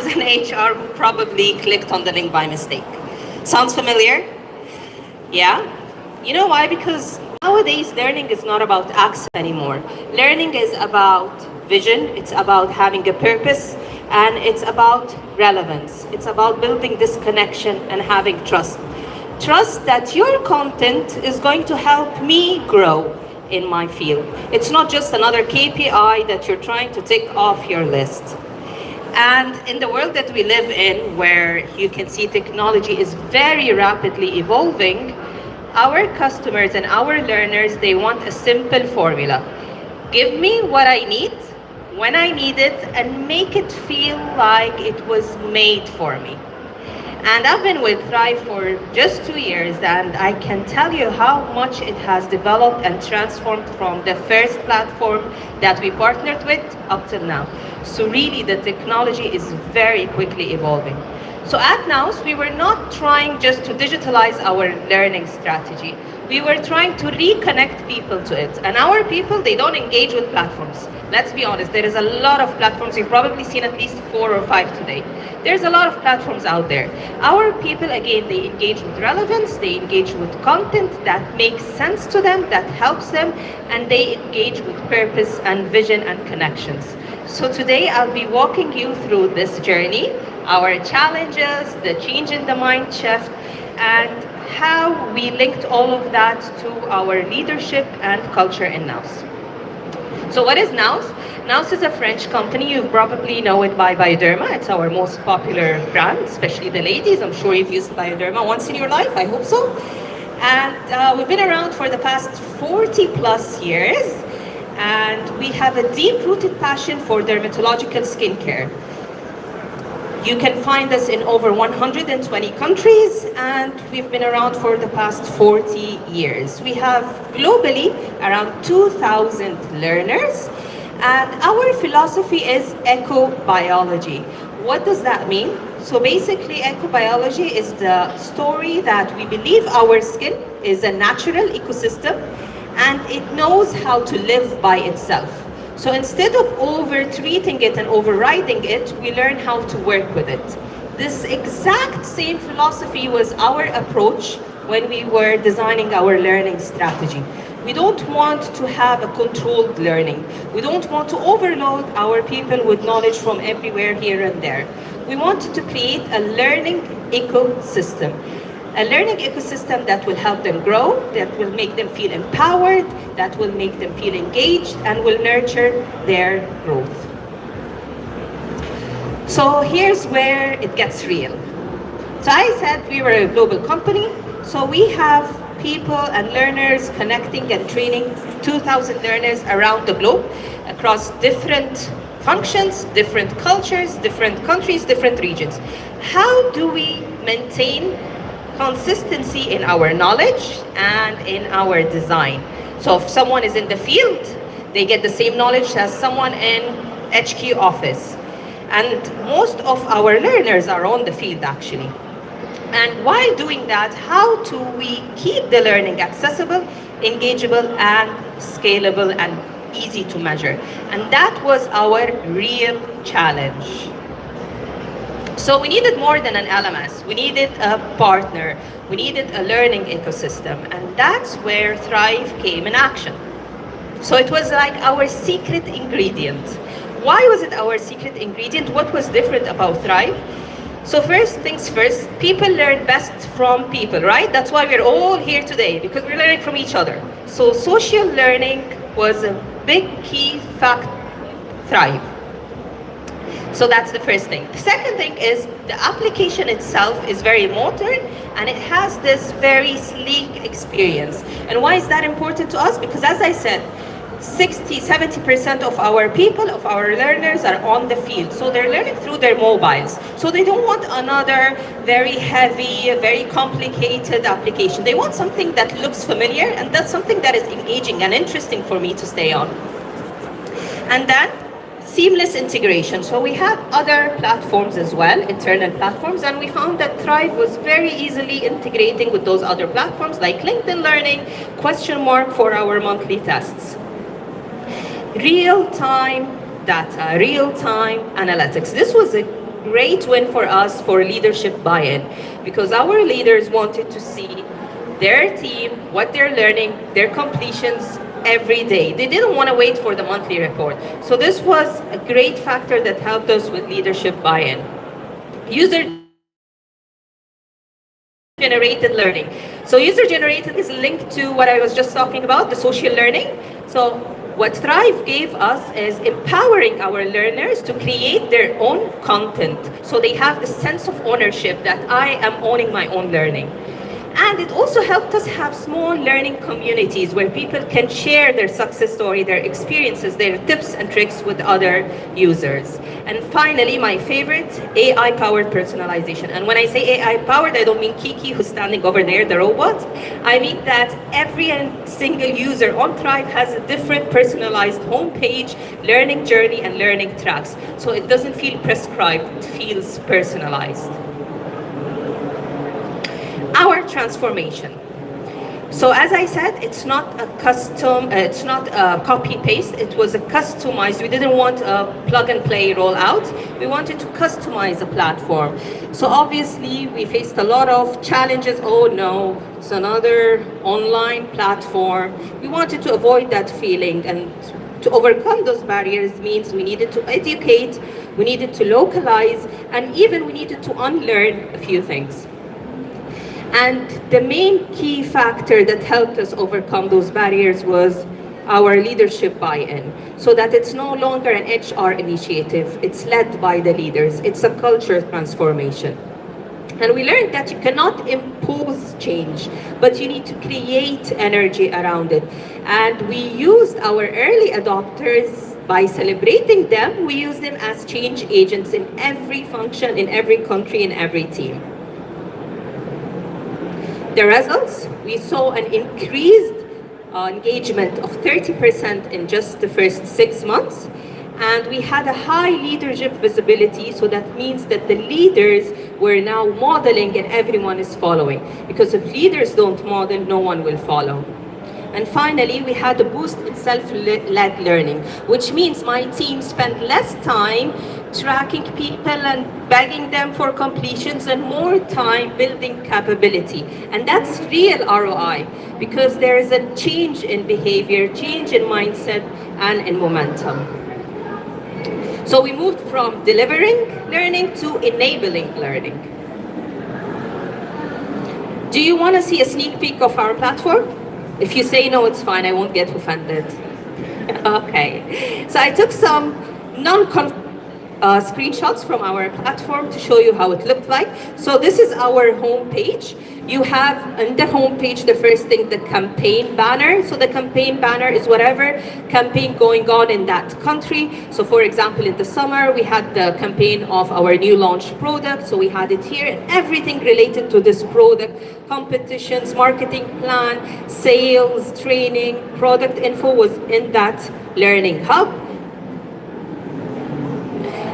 in HR who probably clicked on the link by mistake. Sounds familiar? Yeah? You know why? Because nowadays learning is not about acts anymore. Learning is about vision, it's about having a purpose, and it's about relevance. It's about building this connection and having trust. Trust that your content is going to help me grow in my field. It's not just another KPI that you're trying to tick off your list. And in the world that we live in, where you can see technology is very rapidly evolving, our customers and our learners, they want a simple formula. Give me what I need, when I need it, and make it feel like it was made for me. And I've been with Thrive for just 2 years, and I can tell you how much it has developed and transformed from the first platform that we partnered with up till now. So really, the technology is very quickly evolving. So at NOWS, we were not trying just to digitalize our learning strategy. We were trying to reconnect people to it. And our people, they don't engage with platforms. Let's be honest, there is a lot of platforms. You've probably seen at least 4 or 5 today. There's a lot of platforms out there. Our people, again, they engage with relevance, they engage with content that makes sense to them, that helps them, and they engage with purpose and vision and connections. So today I'll be walking you through this journey, our challenges, the change in the mind shift, and how we linked all of that to our leadership and culture in NOWS. So what is NOWS? NOWS is a French company. You probably know it by Bioderma. It's our most popular brand, especially the ladies. I'm sure you've used Bioderma once in your life, I hope so. And we've been around for the past 40 plus years, and we have a deep-rooted passion for dermatological skincare. You can find us in over 120 countries, and we've been around for the past 40 years. We have globally around 2,000 learners, and our philosophy is ecobiology. What does that mean? So basically, ecobiology is the story that we believe our skin is a natural ecosystem, and it knows how to live by itself. So instead of over-treating it and overriding it, we learn how to work with it. This exact same philosophy was our approach when we were designing our learning strategy. We don't want to have a controlled learning. We don't want to overload our people with knowledge from everywhere, here and there. We wanted to create a learning ecosystem. A learning ecosystem that will help them grow, that will make them feel empowered, that will make them feel engaged, and will nurture their growth. So here's where it gets real. So I said we were a global company, so we have people and learners connecting and training 2,000 learners around the globe across different functions, different cultures, different countries, different regions. How do we maintain consistency in our knowledge and in our design? So if someone is in the field, they get the same knowledge as someone in HQ office. And most of our learners are on the field actually. And while doing that, how do we keep the learning accessible, engageable, and scalable and easy to measure? And that was our real challenge. So we needed more than an LMS. We needed a partner. We needed a learning ecosystem. And that's where Thrive came in action. So it was like our secret ingredient. Why was it our secret ingredient? What was different about Thrive? So first things first, people learn best from people, right? That's why we're all here today, because we're learning from each other. So social learning was a big key fact, Thrive. So that's the first thing. The second thing is the application itself is very modern, and it has this very sleek experience. And why is that important to us? Because as I said, 60–70% of our people, of our learners are on the field. So they're learning through their mobiles. So they don't want another very heavy, very complicated application. They want something that looks familiar, and that's something that is engaging and interesting for me to stay on. And then seamless integration. So we had other platforms as well, internal platforms, and we found that Thrive was very easily integrating with those other platforms like LinkedIn Learning, question mark for our monthly tests. Real-time data, real-time analytics. This was a great win for us for leadership buy-in, because our leaders wanted to see their team, what they're learning, their completions every day. They didn't want to wait for the monthly report. So this was a great factor that helped us with leadership buy-in. User-generated learning. So user-generated is linked to what I was just talking about, the social learning. So what Thrive gave us is empowering our learners to create their own content. So they have the sense of ownership that I am owning my own learning. And it also helped us have small learning communities where people can share their success story, their experiences, their tips and tricks with other users. And finally, my favorite, AI-powered personalization. And when I say AI-powered, I don't mean Kiki, who's standing over there, the robot. I mean that every single user on Thrive has a different personalized homepage, learning journey, and learning tracks. So it doesn't feel prescribed, it feels personalized. Our transformation. So as I said, it's not a custom, it's not a copy paste, it was a customized. We didn't want a plug and play rollout. We wanted to customize a platform. So obviously we faced a lot of challenges. Oh no, it's another online platform. We wanted to avoid that feeling, and to overcome those barriers means we needed to educate, we needed to localize, and even we needed to unlearn a few things. And the main key factor that helped us overcome those barriers was our leadership buy-in, so that it's no longer an HR initiative, it's led by the leaders, it's a culture transformation. And we learned that you cannot impose change, but you need to create energy around it. And we used our early adopters. By celebrating them, we use them as change agents in every function, in every country, in every team. The results, we saw an increased engagement of 30% in just the first 6 months. And we had a high leadership visibility, so that means that the leaders were now modeling and everyone is following. Because if leaders don't model, no one will follow. And finally, we had a boost in self-led learning, which means my team spent less time tracking people and begging them for completions and more time building capability. And that's real ROI, because there is a change in behavior, change in mindset, and in momentum. So we moved from delivering learning to enabling learning. Do you want to see a sneak peek of our platform? If you say no, it's fine, I won't get offended. Okay, so I took some screenshots from our platform to show you how it looked like. So this is our home page. You have in the home page, the first thing, the campaign banner. So the campaign banner is whatever campaign going on in that country. So for example, in the summer, we had the campaign of our new launch product. So we had it here, and everything related to this product, competitions, marketing plan, sales, training, product info was in that learning hub.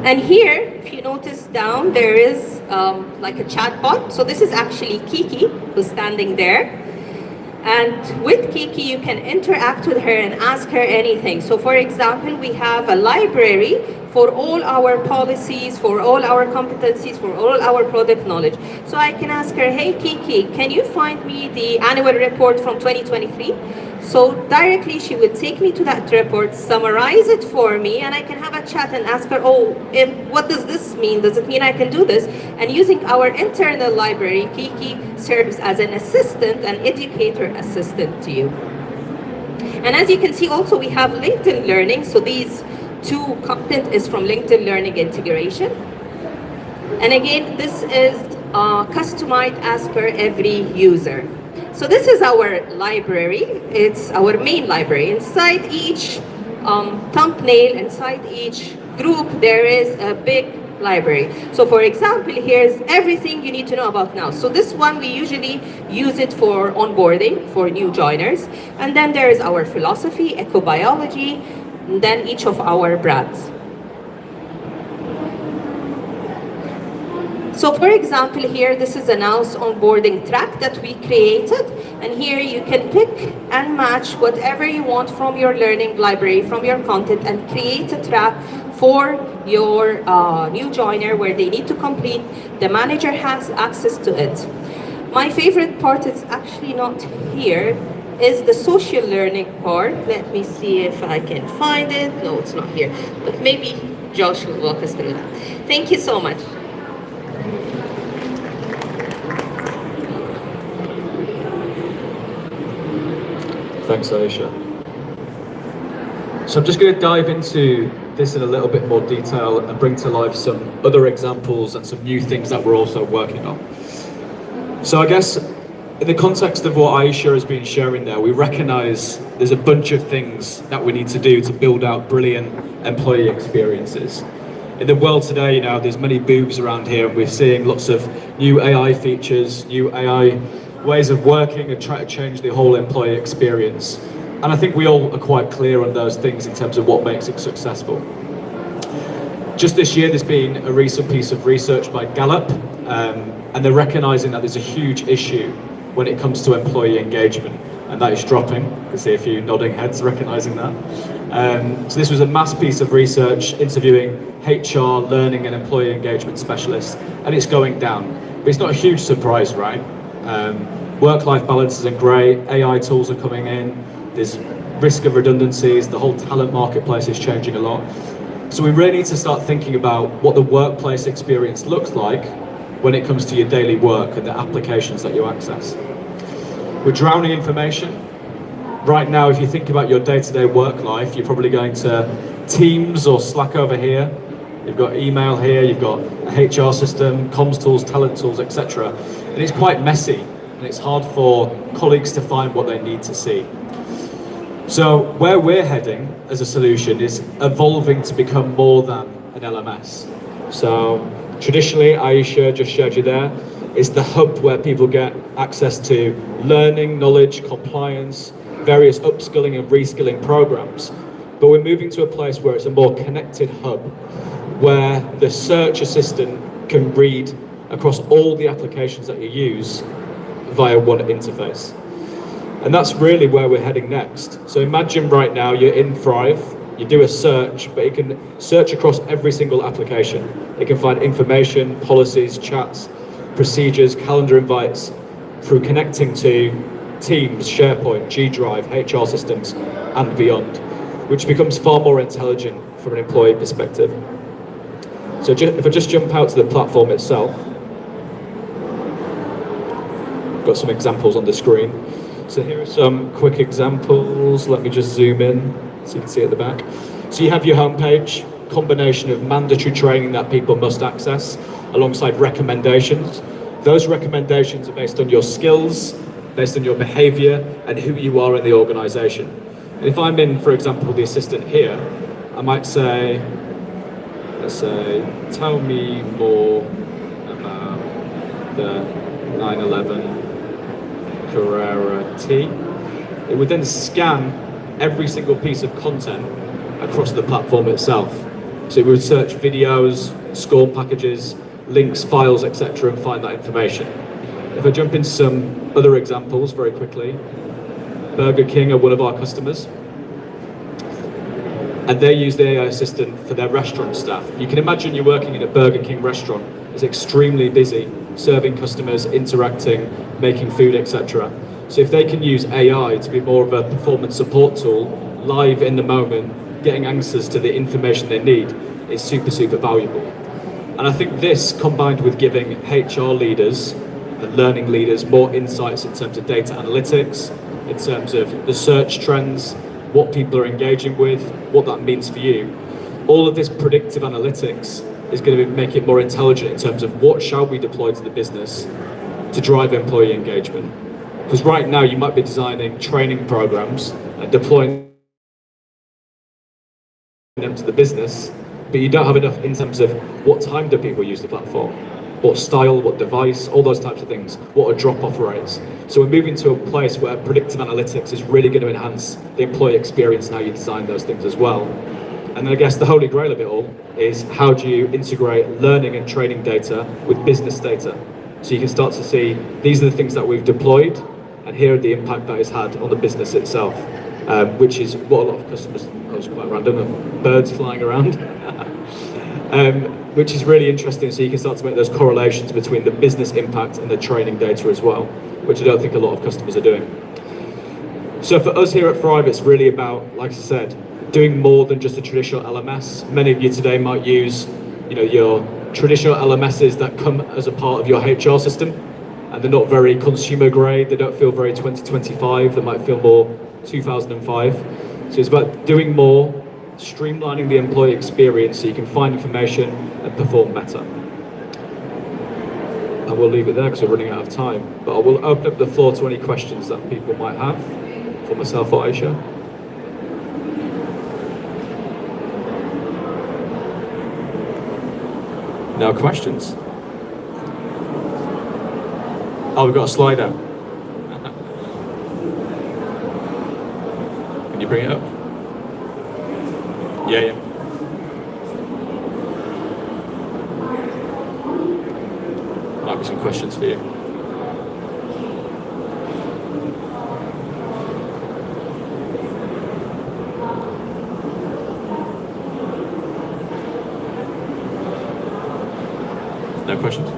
And here, if you notice down, there is like a chat bot. So this is actually Kiki, who's standing there. And with Kiki, you can interact with her and ask her anything. So for example, we have a library for all our policies, for all our competencies, for all our product knowledge. So I can ask her, hey Kiki, can you find me the annual report from 2023? So directly she would take me to that report, summarize it for me, and I can have a chat and ask her, oh, what does this mean? Does it mean I can do this? And using our internal library, Kiki serves as an assistant, an educator assistant to you. And as you can see also, we have LinkedIn Learning. So these two content is from LinkedIn Learning integration. And again, this is customized as per every user. So this is our library. It's our main library. Inside each thumbnail, inside each group, there is a big library. So for example, here's everything you need to know about now. So this one, we usually use it for onboarding for new joiners. And then there is our philosophy, ecobiology, and then each of our brands. So for example, here, this is a NOW's onboarding track that we created. And here you can pick and match whatever you want from your learning library, from your content, and create a track for your new joiner where they need to complete. The manager has access to it. My favorite part is actually not here, is the social learning part. Let me see if I can find it. No, it's not here, but maybe Josh will walk us through that. Thank you so much. Thanks, Aisha. So I'm just going to dive into this in a little bit more detail and bring to life some other examples and some new things that we're also working on. So I guess in the context of what Aisha has been sharing there, we recognize there's a bunch of things that we need to do to build out brilliant employee experiences. In the world today, there's many booths around here, and we're seeing lots of new AI features, new AI ways of working and try to change the whole employee experience. And I think we all are quite clear on those things in terms of what makes it successful. Just this year, there's been a recent piece of research by Gallup, and they're recognizing that there's a huge issue when it comes to employee engagement, and that is dropping. I can see a few nodding heads recognizing that. So this was a mass piece of research interviewing HR, learning and employee engagement specialists, and it's going down. But it's not a huge surprise, right? Work-life balance isn't great, AI tools are coming in, there's risk of redundancies, the whole talent marketplace is changing a lot. So we really need to start thinking about what the workplace experience looks like when it comes to your daily work and the applications that you access. We're drowning information. Right now, if you think about your day-to-day work life, you're probably going to Teams or Slack over here. You've got email here, you've got a HR system, comms tools, talent tools, etc. And it's quite messy, and it's hard for colleagues to find what they need to see. So where we're heading as a solution is evolving to become more than an LMS. So traditionally, Aisha just showed you there, it's the hub where people get access to learning, knowledge, compliance, various upskilling and reskilling programs. But we're moving to a place where it's a more connected hub, where the search assistant can read across all the applications that you use via one interface. And that's really where we're heading next. So imagine right now you're in Thrive, you do a search, but it can search across every single application. It can find information, policies, chats, procedures, calendar invites through connecting to Teams, SharePoint, G Drive, HR systems, and beyond, which becomes far more intelligent from an employee perspective. So if I just jump out to the platform itself, I've got some examples on the screen. So here are some quick examples. Let me just zoom in so you can see at the back. So you have your homepage, combination of mandatory training that people must access alongside recommendations. Those recommendations are based on your skills, based on your behavior and who you are in the organization. And if I'm in, for example, the assistant here, I might say, let's say, tell me more about the 9/11 Carrera T. It would then scan every single piece of content across the platform itself. So it would search videos, SCORM packages, links, files, etc., and find that information. If I jump into some other examples very quickly, Burger King are one of our customers, and they use the AI assistant for their restaurant staff. You can imagine you're working in a Burger King restaurant, it's extremely busy, serving customers, interacting, making food, etc. So if they can use AI to be more of a performance support tool, live in the moment, getting answers to the information they need, is super, super valuable. And I think this, combined with giving HR leaders and learning leaders more insights in terms of data analytics, in terms of the search trends, what people are engaging with, what that means for you, all of this predictive analytics is going to make it more intelligent in terms of what shall we deploy to the business to drive employee engagement. Because right now you might be designing training programs and deploying them to the business, but you don't have enough in terms of what time do people use the platform, what style, what device, all those types of things, what are drop-off rates. So we're moving to a place where predictive analytics is really going to enhance the employee experience and how you design those things as well. And I guess the holy grail of it all is how do you integrate learning and training data with business data? So you can start to see these are the things that we've deployed, and here are the impact that it's had on the business itself, which is what a lot of customers, that was quite random, birds flying around. which is really interesting. So you can start to make those correlations between the business impact and the training data as well, which I don't think a lot of customers are doing. So for us here at Thrive, it's really about, like I said, doing more than just a traditional LMS. Many of you today might use, your traditional LMSs that come as a part of your HR system, and they're not very consumer grade. They don't feel very 2025. They might feel more 2005. So it's about doing more, streamlining the employee experience so you can find information and perform better. And we'll leave it there because we're running out of time. But I will open up the floor to any questions that people might have for myself or Aisha. No questions? Oh, we've got a slider. Can you bring it up? Yeah. Might be some questions for you. No questions?